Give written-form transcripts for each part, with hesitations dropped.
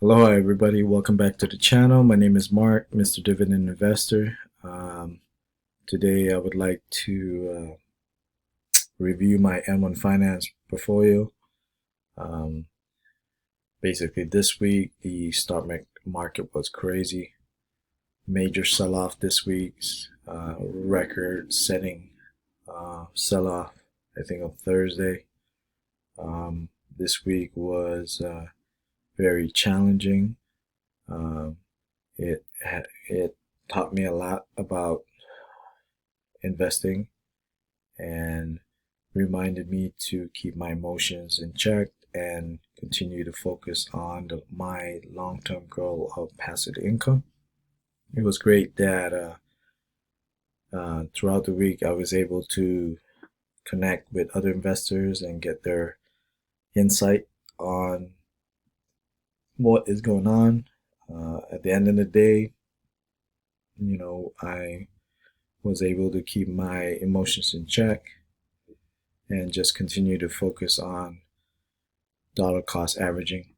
Aloha everybody, welcome back to the channel. My name is Mark, Mr. Dividend Investor. Today I would like to review my M1 Finance portfolio. Basically this week the stock market was crazy. Major sell-off this week's record-setting sell-off, I think on Thursday. This week was very challenging. It taught me a lot about investing and reminded me to keep my emotions in check and continue to focus on my long-term goal of passive income. It was great that throughout the week I was able to connect with other investors and get their insight on what is going on. At the end of the day, I was able to keep my emotions in check and just continue to focus on dollar cost averaging.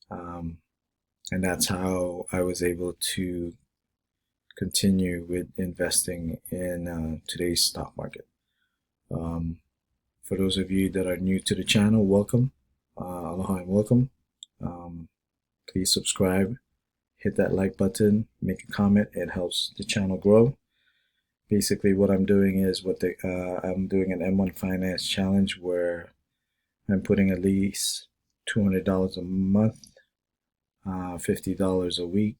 And that's how I was able to continue with investing in today's stock market. For those of you that are new to the channel, welcome. Aloha and welcome. Please subscribe, hit that like button, make a comment. It helps the channel grow. Basically what I'm doing is I'm doing an M1 Finance challenge where I'm putting at least $200 a month, $50 a week.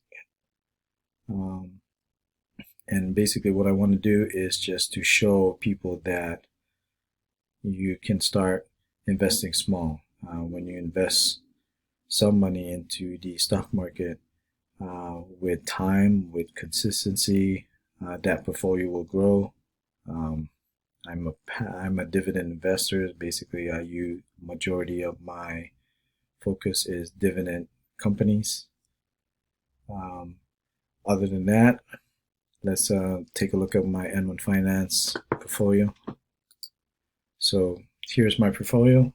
And basically what I want to do is just to show people that you can start investing small. When you invest some money into the stock market, with time, with consistency, that portfolio will grow. I'm a dividend investor. Basically, majority of my focus is dividend companies. Other than that, let's take a look at my M1 Finance portfolio. So here's my portfolio.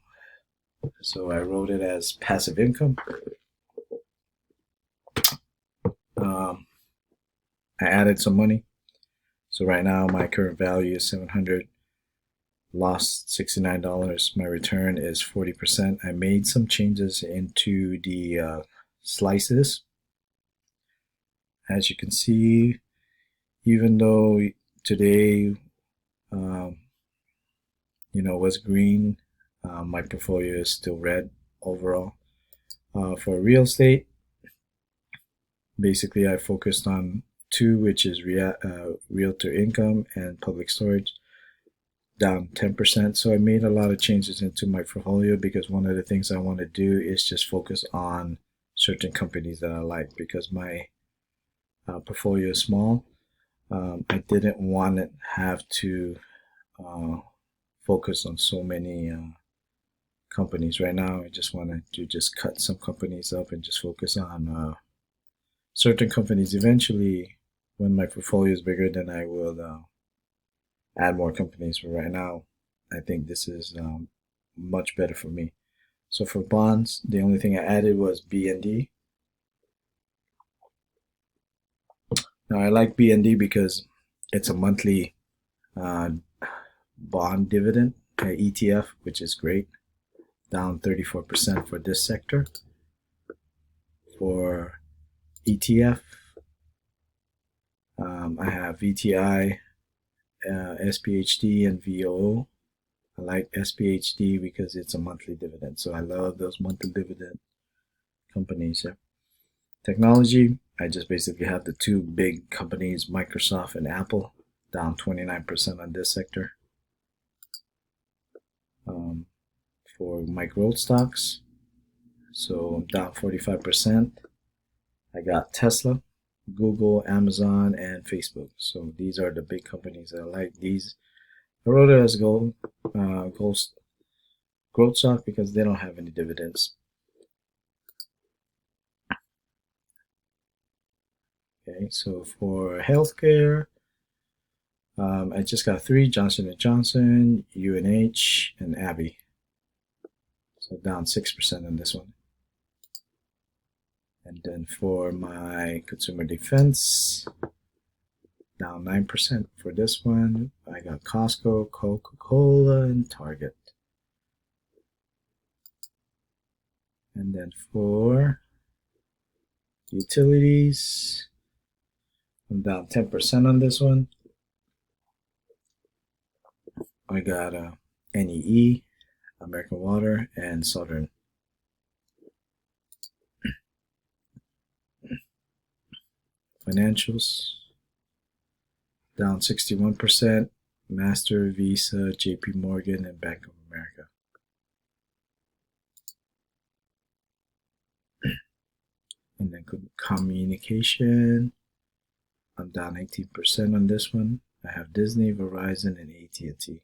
So I wrote it as passive income. I added some money. So right now my current value is 700, lost $69. My return is 40%. I made some changes into the slices. As you can see, even though today was green, my portfolio is still red overall. For real estate, basically I focused on two, which is realtor income and public storage, down 10%. So I made a lot of changes into my portfolio because one of the things I want to do is just focus on certain companies that I like, because my portfolio is small. I didn't want to have to focus on so many companies. Right now I just wanted to just cut some companies up and just focus on certain companies. Eventually, when my portfolio is bigger, then I will add more companies. But right now, I think this is much better for me. So for bonds, the only thing I added was BND. Now I like BND because it's a monthly bond dividend ETF, which is great. Down 34% for this sector. For ETF, I have VTI, SPHD, and VOO. I like SPHD because it's a monthly dividend, so I love those monthly dividend companies. Yeah. Technology, I just basically have the two big companies, Microsoft and Apple, down 29% on this sector. For my growth stocks, so I'm down 45%. I got Tesla, Google, Amazon, and Facebook. So these are the big companies that I like. These I wrote it as growth stock because they don't have any dividends. Okay, so for healthcare, I just got three: Johnson & Johnson, UNH, and Abbey. So down 6% on this one. And then for my consumer defense, down 9% for this one. I got Costco, Coca-Cola, and Target. And then for utilities, I'm down 10% on this one. I got NEE, American Water, and Southern. Financials, down 61%. Master, Visa, JP Morgan, and Bank of America. And then communication, I'm down 18% on this one. I have Disney, Verizon, and AT&T.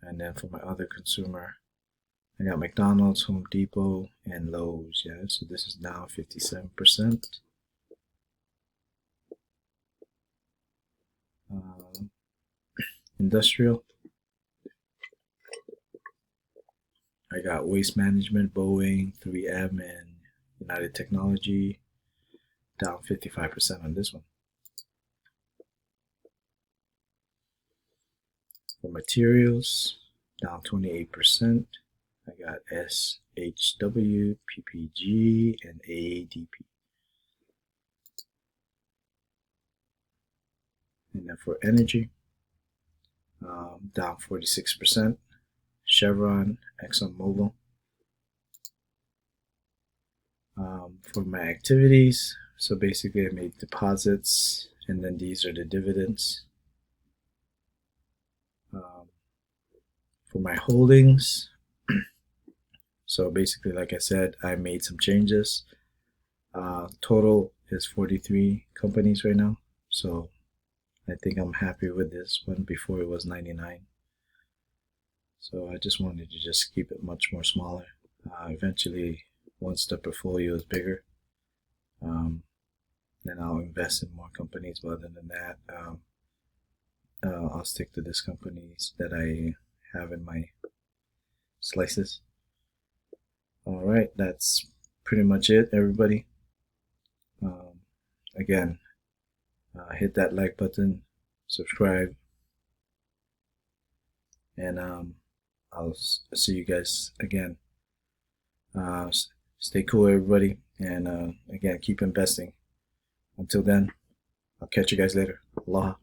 And then for my other consumer, I got McDonald's, Home Depot, and Lowe's. Yeah, so this is down 57%. Industrial, I got Waste Management, Boeing, 3M, and United Technology, down 55% on this one. For materials, down 28%. I got SHW, PPG, and ADP. And then for energy, down 46%. Chevron, ExxonMobil. For my activities, so basically I made deposits, and then these are the dividends. For my holdings, so basically, like I said, I made some changes. Total is 43 companies right now, so I think I'm happy with this one. Before it was 99. So I just wanted to just keep it much more smaller. Eventually, once the portfolio is bigger, then I'll invest in more companies. But other than that, I'll stick to these companies that I have in my slices. All right, that's pretty much it, everybody. Again, hit that like button, subscribe, and I'll see you guys again. Stay cool, everybody, and again, keep investing. Until then, I'll catch you guys later. Aloha.